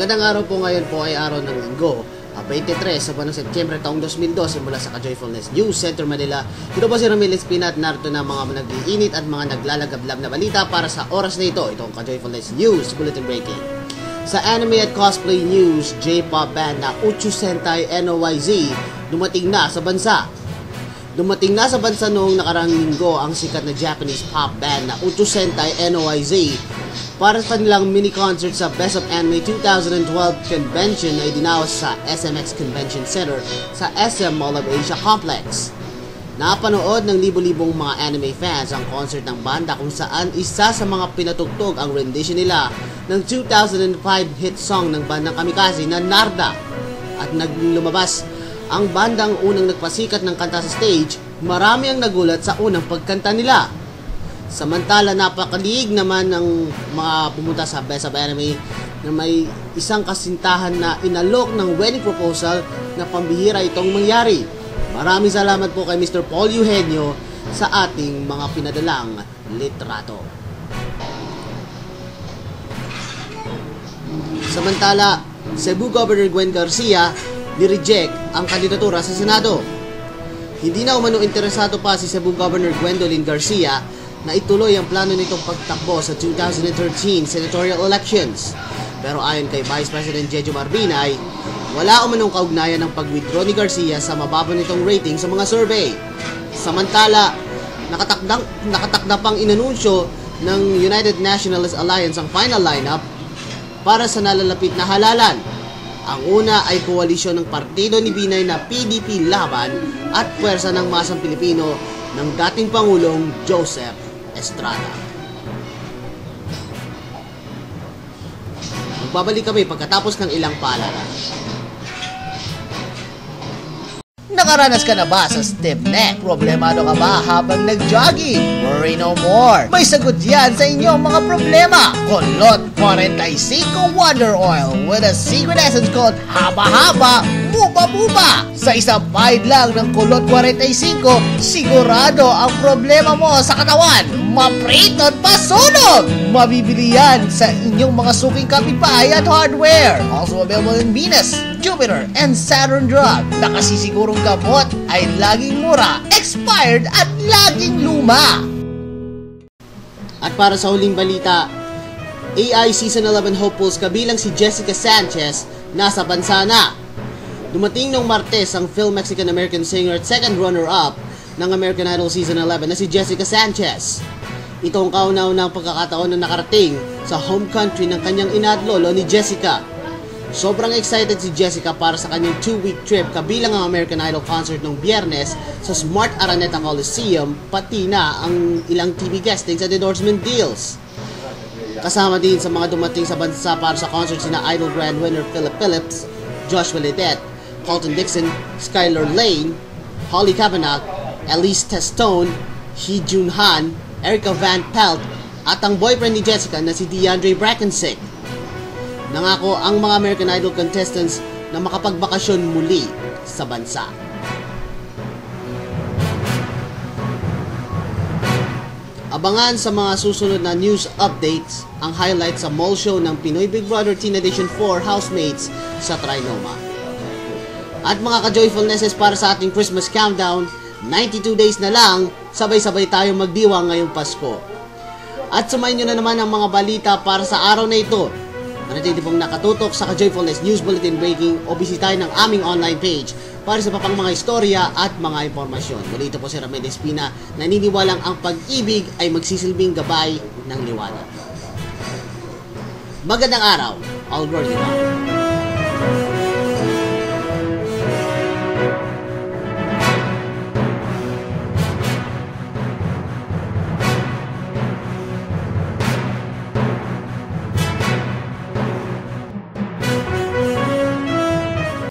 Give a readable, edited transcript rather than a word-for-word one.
Magandang araw po, ngayon po ay araw ng Linggo, 23 sa buwan ng Setyembre taong 2012 mula sa Ka-Joyfulness News Center Manila. Ito po si Ramil Espina at narito na mga nag-iinit at mga naglalagablab na balita para sa oras na ito. Itong Ka-Joyfulness News Bulletin Breaking. Sa anime at cosplay news, J-pop band na Uchu Sentai NOYZ dumating na sa bansa. Dumating na sa bansa noong nakarang linggo ang sikat na Japanese pop band na Uchu Sentai NOYZ para sa kanilang mini-concert sa Best of Anime 2012 convention na idinaos sa SMX Convention Center sa SM Mall of Asia Complex. Napanood ng libo-libong mga anime fans ang concert ng banda kung saan isa sa mga pinatugtog ang rendition nila ng 2005 hit song ng bandang Kamikaze na Narda. At lumabas ang bandang unang nagpasikat ng kanta sa stage, marami ang nagulat sa unang pagkanta nila. Samantala, napakaliig naman ng mga pumunta sa Best of Anime na may isang kasintahan na inalok ng wedding proposal na pambihira itong mangyari. Maraming salamat po kay Mr. Paul Eugenio sa ating mga pinadalang litrato. Samantala, Cebu Governor Gwen Garcia ni-reject ang kandidatura sa Senado. Hindi na umano interesado pa si Cebu Governor Gwendolyn Garcia na ituloy ang plano nitong pagtakbo sa 2013 senatorial elections. Pero ayon kay Vice President Jejo Marbinay, wala umanong kaugnayan ng pag-withdraw ni Garcia sa mababa nitong rating sa mga survey. Samantala, nakatakda pang inanunsyo ng United Nationalist Alliance ang final lineup para sa nalalapit na halalan. Ang una ay koalisyon ng partido ni Binay na PDP Laban at Puwersa ng Masang Pilipino ng dating Pangulong Joseph Estrada. Magbabalik kami pagkatapos ng ilang paalala. Nakaranas ka na ba sa stiff neck? Problemado ka ba habang nag-jogging? Worry no more! May sagot yan sa inyong mga problema! Kulot 45 Wonder Oil with a secret essence called Haba Haba Buba Buba! Sa isang bite lang ng Kulot 45, sigurado ang problema mo sa katawan maprito at masunog! Mabibili yan sa inyong mga suking kapitbahay at hardware. Also available in Venus, Jupiter, and Saturn Drug. Nakasisigurong gamot ay laging mura, expired at laging luma. At para sa huling balita, AI Season 11 hopefuls kabilang si Jessica Sanchez nasa bansa na. Dumating noong Martes ang film Mexican-American singer at second runner-up ng American Idol Season 11 na si Jessica Sanchez. Ito ang kauna-unang pagkakataon na nakarating sa home country ng kanyang ina at lolo ni Jessica. Sobrang excited si Jessica para sa kanyang 2-week trip kabilang ang American Idol concert noong Biyernes sa Smart Araneta Coliseum, pati na ang ilang TV guestings at endorsement deals. Kasama din sa mga dumating sa bansa para sa concert sina Idol Grand winner Philip Phillips, Joshua Ledet, Colton Dixon, Skylar Lane, Holly Kavanagh, Elise Testone, Hee Jun Han, Erica Van Pelt, at ang boyfriend ni Jessica na si DeAndre Brackensick. Nangako ang mga American Idol contestants na makapagbakasyon muli sa bansa. Abangan sa mga susunod na news updates ang highlights sa mall show ng Pinoy Big Brother Teen Edition 4 housemates sa Trinoma. At mga ka-joyfulnesses para sa ating Christmas countdown, 92 days na lang, sabay-sabay tayong magdiwang ngayong Pasko. At sumayin nyo na naman ang mga balita para sa araw na ito. Manatili pong nakatutok sa Ka-Joyfulness News Bulletin Breaking o bisitahin ng aming online page para sa papang mga istorya at mga impormasyon. Muli ito po si Ramil Espina, naniniwalang ang pag-ibig ay magsisilbing gabay ng liwanag. Magandang araw, all worthy now.